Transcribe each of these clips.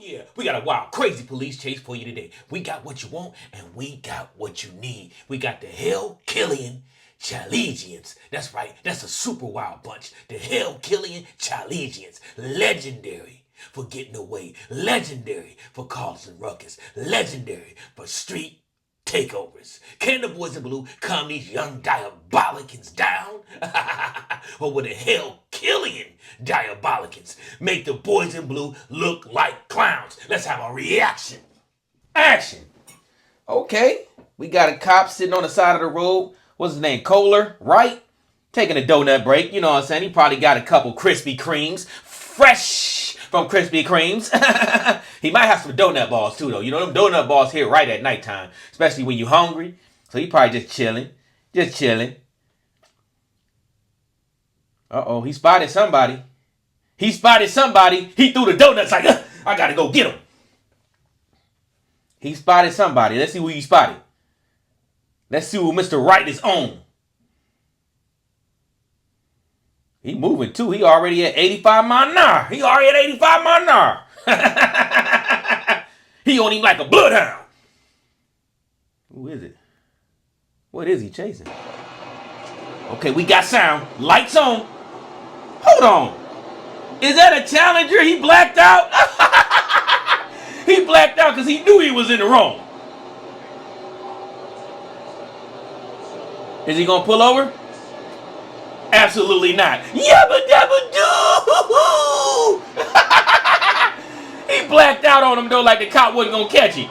Yeah, we got a wild, crazy police chase for you today. We got what you want and we got what you need. We got the Hellcat Chalegians. That's right, that's a super wild bunch. The Hellcat Chalegians. Legendary for getting away. Legendary for causing ruckus. Legendary for street takeovers. Can the boys in blue calm these young diabolicans down? Or will the Hellcat diabolicans make the boys in blue look like clowns? Let's have a reaction. Action. Okay, we got a cop sitting on the side of the road. What's his name? Kohler, Wright? Taking a donut break. You know what I'm saying? He probably got a couple Krispy Kremes. Fresh from Krispy Kremes. He might have some donut balls too, though. You know, them donut balls hit right at nighttime, especially when you're hungry. So he probably just chilling. Just chilling. Uh-oh, he spotted somebody. He spotted somebody. He threw the donuts like, I gotta go get him. He spotted somebody. Let's see who he spotted. Let's see who Mr. Wright is on. He moving too. He already at 85 mile an hour. He already at 85 mile an hour. He on him like a bloodhound. Who is it? What is he chasing? Okay, we got sound. Lights on. Hold on. Is that a Challenger? He blacked out? He blacked out because he knew he was in the wrong. Is he gonna pull over? Absolutely not. Yabba dabba doo! He blacked out on him though, like the cop wasn't gonna catch him.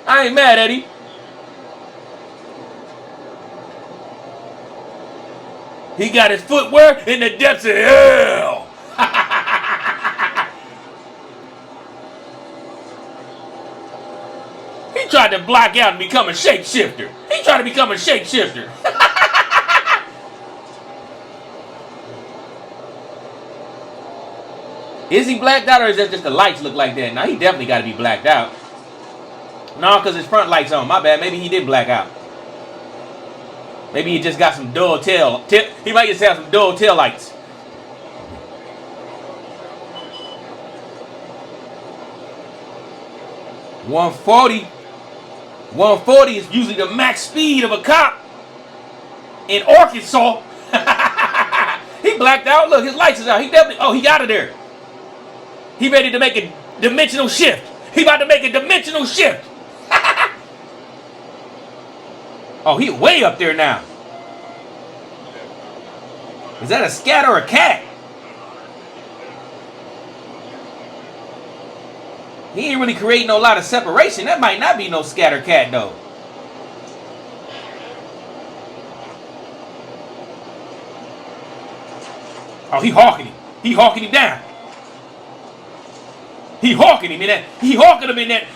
I ain't mad at him. He got his footwear in the depths of hell. He tried to block out and become a shapeshifter. He tried to become a shapeshifter. Is he blacked out or is that just the lights look like that? Now he definitely got to be blacked out. No, because his front light's on. My bad. Maybe he did black out. Maybe he just got some dull tail. He might just have some dull tail lights. $140. 140 is usually the max speed of a cop in Arkansas. He blacked out. Look, his lights is out. He definitely. Oh, he out of there. He ready to make a dimensional shift. He about to make a dimensional shift. Oh, he way up there now. Is that a scat or a cat? He ain't really creating a lot of separation. That might not be no scatter cat though. Oh, he hawking him. He hawking him down. He hawking him in that. He hawking him in that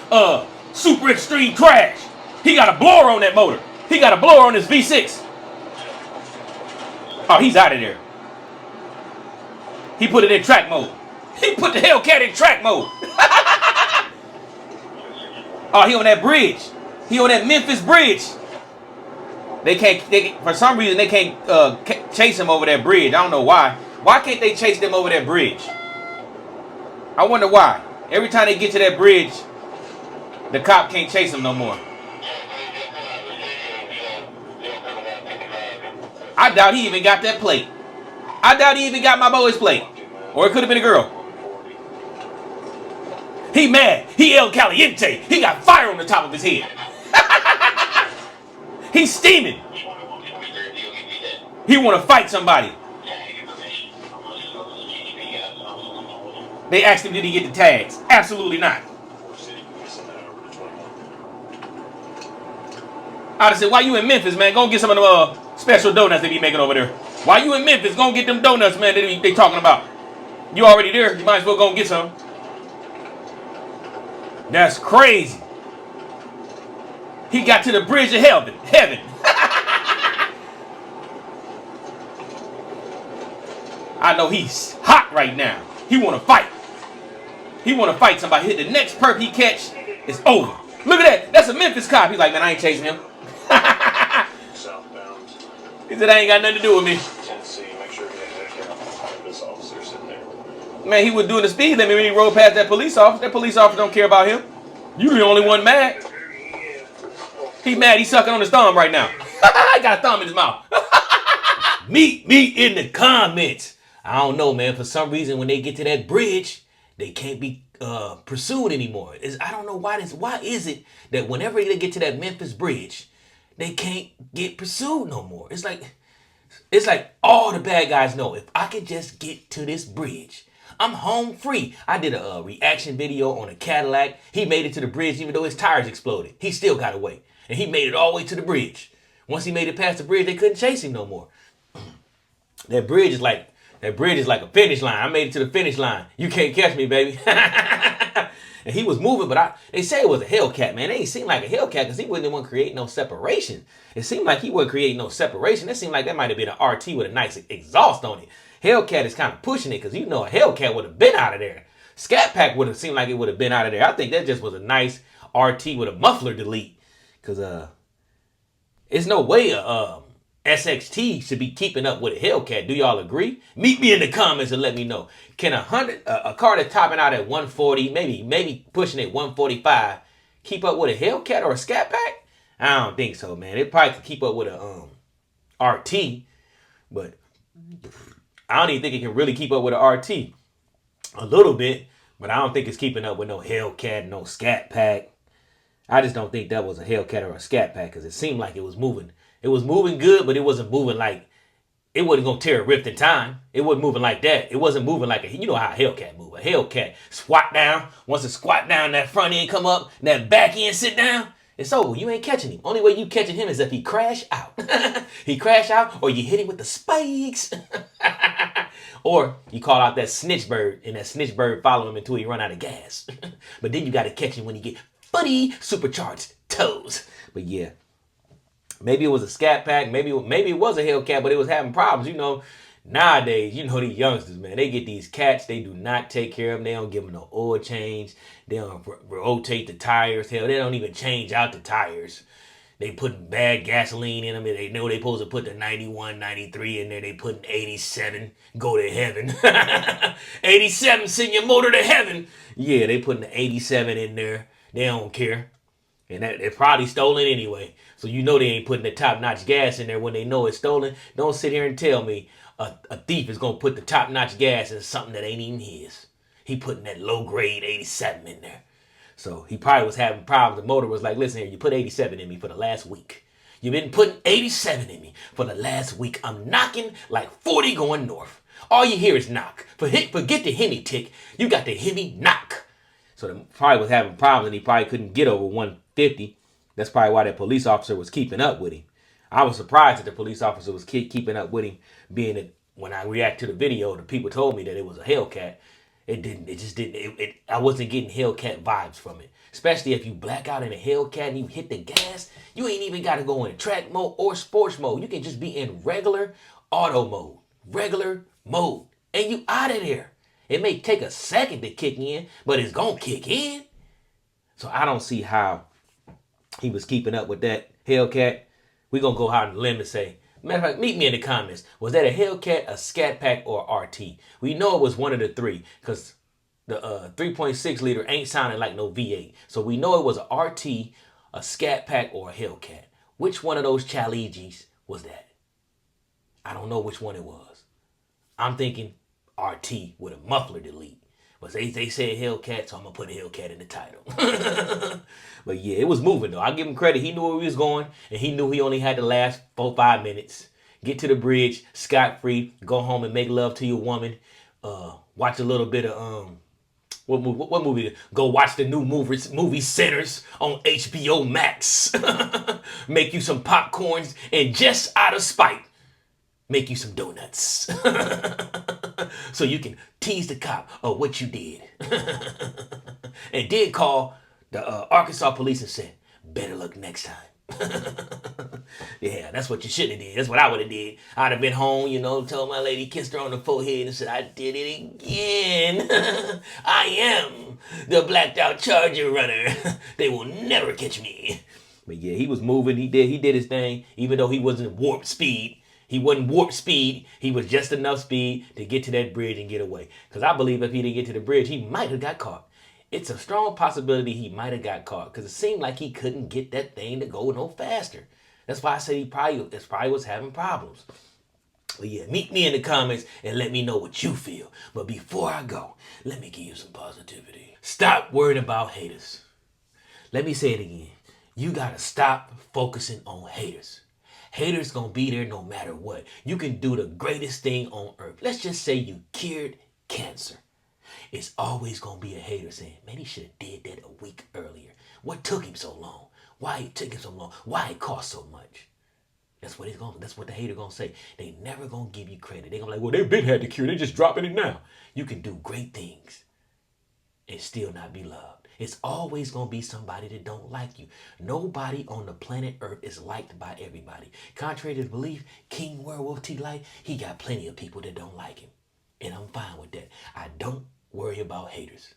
super extreme crash. He got a blower on that motor. He got a blower on his V6. Oh, he's out of there. He put it in track mode. He put the Hellcat in track mode. Oh, he on that bridge. He on that Memphis bridge. They can't. For some reason, they can't chase him over that bridge. I don't know why. Why can't they chase them over that bridge? I wonder why. Every time they get to that bridge, the cop can't chase him no more. I doubt he even got that plate. I doubt he even got my boy's plate. Or it could have been a girl. He mad. He El Caliente. He got fire on the top of his head. He's steaming. He want to fight somebody. They asked him, did he get the tags? Absolutely not. I'd have said, why you in Memphis, man? Go get some of them special donuts they be making over there. Why you in Memphis? Go get them donuts, man, that they talking about. You already there. You might as well go and get some. That's crazy. He got to the bridge of heaven. I know he's hot right now. He want to fight. He want to fight somebody. Hit the next perp he catch, it's over. Look at that. That's a Memphis cop. He's like, man, I ain't chasing him. He said, I ain't got nothing to do with me. Man, he was doing the speed limit when he rode past that police officer. That police officer don't care about him. You the only one mad. He mad. He's sucking on his thumb right now. He got a thumb in his mouth. Meet me in the comments. I don't know, man. For some reason, when they get to that bridge, they can't be pursued anymore. I don't know why this. Why is it that whenever they get to that Memphis bridge, they can't get pursued no more? It's like all the bad guys know, if I could just get to this bridge, I'm home free. I did a reaction video on a Cadillac. He made it to the bridge even though his tires exploded. He still got away. And he made it all the way to the bridge. Once he made it past the bridge, they couldn't chase him no more. That bridge is like a finish line. I made it to the finish line. You can't catch me, baby. And he was moving, but they say it was a Hellcat, man. It ain't seem like a Hellcat because he wasn't the one creating no separation. It seemed like he wasn't creating no separation. It seemed like that might have been an RT with a nice exhaust on it. Hellcat is kind of pushing it because you know a Hellcat would have been out of there. Scat Pack would have seemed like it would have been out of there. I think that just was a nice RT with a muffler delete because it's no way SXT should be keeping up with a Hellcat. Do y'all agree? Meet me in the comments and let me know. Can a car that's topping out at 140, maybe pushing at 145, keep up with a Hellcat or a Scat Pack? I don't think so, man. It probably could keep up with a RT, but I don't even think it can really keep up with an RT. A little bit, but I don't think it's keeping up with no Hellcat, no Scat Pack. I just don't think that was a Hellcat or a Scat Pack because it seemed like it was moving. It was moving good, but it wasn't moving like, it wasn't going to tear a rift in time. It wasn't moving like that. It wasn't moving like you know how a Hellcat move. A Hellcat squat down. Once it squat down, that front end come up, that back end sit down, it's over. You ain't catching him. Only way you catching him is if he crash out. He crash out or you hit him with the spikes. Or you call out that snitch bird and that snitch bird follow him until he run out of gas. But then you got to catch him when he get footy supercharged toes. But yeah. Maybe it was a Scat Pack. Maybe it was a Hellcat, but it was having problems. You know, nowadays, you know these youngsters, man. They get these cats. They do not take care of them. They don't give them no oil change. They don't rotate the tires. Hell, they don't even change out the tires. They put bad gasoline in them. And they know they supposed to put the 91, 93 in there. They put 87. Go to heaven. 87, send your motor to heaven. Yeah, they putting the 87 in there. They don't care. And they're probably stolen anyway. So you know they ain't putting the top-notch gas in there when they know it's stolen. Don't sit here and tell me a thief is going to put the top-notch gas in something that ain't even his. He putting that low-grade 87 in there. So he probably was having problems. The motor was like, listen here, you put 87 in me for the last week. You've been putting 87 in me for the last week. I'm knocking like 40 going north. All you hear is knock. Forget the Hemi tick. You got the Hemi knock. So they probably was having problems and he probably couldn't get over 150. That's probably why that police officer was keeping up with him. I was surprised that the police officer was keeping up with him, being that when I react to the video, the people told me that it was a Hellcat. I wasn't getting Hellcat vibes from it. Especially if you black out in a Hellcat and you hit the gas, you ain't even got to go in track mode or sports mode. You can just be in regular auto mode, regular mode, and you out of there. It may take a second to kick in, but it's going to kick in. So I don't see how he was keeping up with that Hellcat. We're going to go out on the limb and say, matter of fact, meet me in the comments. Was that a Hellcat, a Scat Pack, or RT? We know it was one of the three because the 3.6 liter ain't sounding like no V8. So we know it was a RT, a Scat Pack, or a Hellcat. Which one of those Challegis was that? I don't know which one it was. I'm thinking RT with a muffler delete. But they said Hellcat, so I'm going to put a Hellcat in the title. But yeah, it was moving though. I give him credit. He knew where he was going, and he knew he only had to last 4-5 minutes. Get to the bridge, scot-free, go home and make love to your woman. Watch a little bit of, what movie? Go watch the new movie Sinners on HBO Max. Make you some popcorns, and just out of spite, make you some donuts. So you can tease the cop of what you did. And did call the Arkansas police and said, better luck next time. Yeah, that's what you should have did. That's what I would have did. I'd have been home, you know, told my lady, kissed her on the forehead and said, I did it again. I am the blacked out Charger runner. They will never catch me. But yeah, he was moving. He did his thing. Even though he wasn't warp speed, He wasn't warp speed. He was just enough speed to get to that bridge and get away. Because I believe if he didn't get to the bridge, he might have got caught. It's a strong possibility he might have got caught because it seemed like he couldn't get that thing to go no faster. That's why I said he probably was having problems. But yeah, meet me in the comments and let me know what you feel. But before I go, let me give you some positivity. Stop worrying about haters. Let me say it again. You gotta stop focusing on haters. Haters gonna be there no matter what. You can do the greatest thing on earth. Let's just say you cured cancer. It's always gonna be a hater saying, man, he should have did that a week earlier. What took him so long? Why it took him so long? Why it cost so much? That's what the hater gonna say. They never gonna give you credit. They gonna be like, well, they've been had the cure. They just dropping it now. You can do great things and still not be loved. It's always gonna be somebody that don't like you. Nobody on the planet Earth is liked by everybody. Contrary to the belief, King Werewolf T Light, he got plenty of people that don't like him. And I'm fine with that. I don't worry about haters.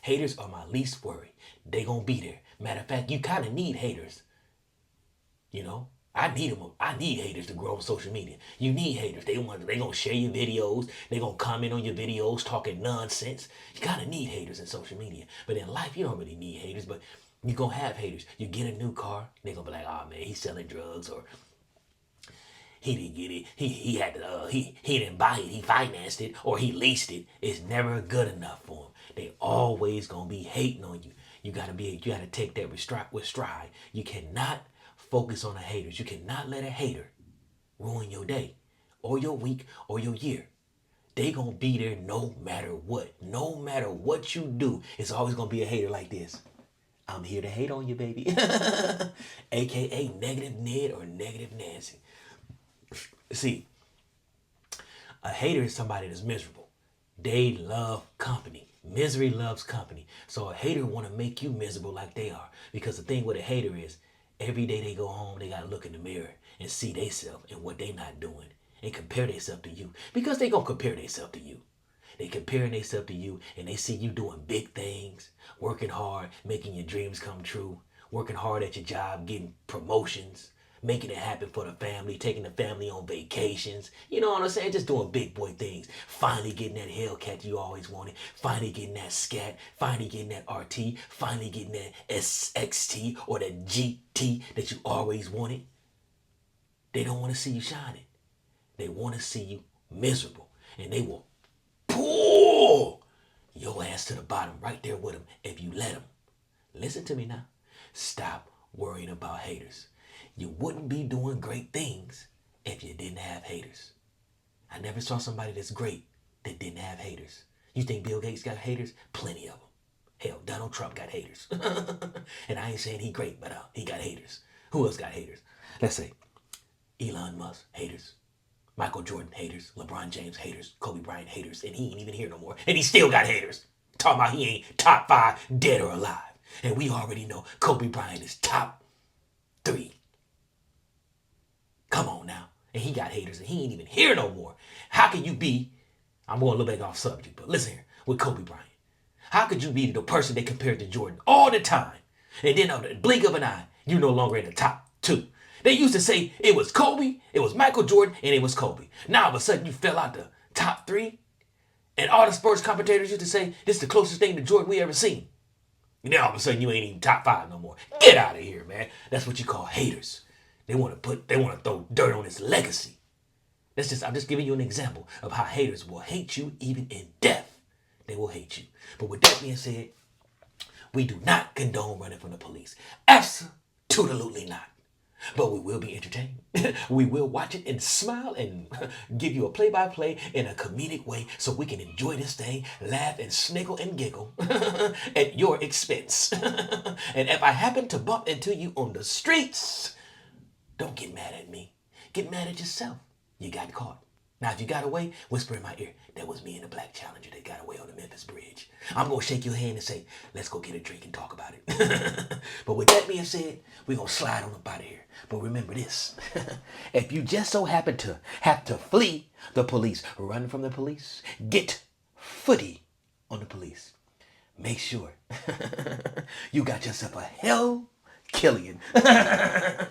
Haters are my least worry. They gonna be there. Matter of fact, you kind of need haters. You know, I need them. I need haters to grow on social media. You need haters. They gonna share your videos. They gonna comment on your videos talking nonsense. You kind of need haters in social media. But in life, you don't really need haters. But you gonna have haters. You get a new car, they gonna be like, oh man, he's selling drugs, or he didn't get it. He didn't buy it. He financed it or he leased it. It's never good enough for him. They always gonna be hating on you. You gotta take that with stride. You cannot focus on the haters. You cannot let a hater ruin your day or your week or your year. They gonna be there no matter what. No matter what you do, it's always gonna be a hater like this. I'm here to hate on you, baby. AKA Negative Ned or Negative Nancy. See, a hater is somebody that's miserable. They love company. Misery loves company. So a hater want to make you miserable like they are. Because the thing with a hater is, every day they go home, they got to look in the mirror and see themselves and what they not doing and compare themselves to you. Because they going to compare themselves to you. They comparing themselves to you and they see you doing big things, working hard, making your dreams come true, working hard at your job, getting promotions, making it happen for the family, taking the family on vacations. You know what I'm saying? Just doing big boy things. Finally getting that Hellcat you always wanted. Finally getting that Scat. Finally getting that RT. Finally getting that SXT or that GT that you always wanted. They don't want to see you shining. They want to see you miserable. And they will pull your ass to the bottom right there with them if you let them. Listen to me now. Stop worrying about haters. You wouldn't be doing great things if you didn't have haters. I never saw somebody that's great that didn't have haters. You think Bill Gates got haters? Plenty of them. Hell, Donald Trump got haters. And I ain't saying he great, but he got haters. Who else got haters? Let's say Elon Musk, haters. Michael Jordan, haters. LeBron James, haters. Kobe Bryant, haters. And he ain't even here no more. And he still got haters. Talking about he ain't top 5 dead or alive. And we already know Kobe Bryant is top 3. Come on now. And he got haters and he ain't even here no more. How can you be, I'm going a little bit off subject, but listen here, with Kobe Bryant. How could you be the person they compared to Jordan all the time? And then on the blink of an eye, you're no longer in the top 2. They used to say it was Kobe, it was Michael Jordan, and it was Kobe. Now all of a sudden you fell out the top 3. And all the sports commentators used to say, this is the closest thing to Jordan we ever seen. And then all of a sudden you ain't even top 5 no more. Get out of here, man. That's what you call haters. They want to throw dirt on his legacy. I'm just giving you an example of how haters will hate you even in death. They will hate you. But with that being said, we do not condone running from the police. Absolutely not. But we will be entertained. We will watch it and smile and give you a play-by-play in a comedic way so we can enjoy this thing, laugh and sniggle and giggle at your expense. And if I happen to bump into you on the streets, don't get mad at me. Get mad at yourself. You got caught. Now, if you got away, whisper in my ear, that was me and the Black Challenger that got away on the Memphis Bridge. I'm going to shake your hand and say, let's go get a drink and talk about it. But with that being said, we're going to slide on up out of here. But remember this. If you just so happen to have to flee the police, run from the police, get footy on the police, make sure you got yourself a Hellcat.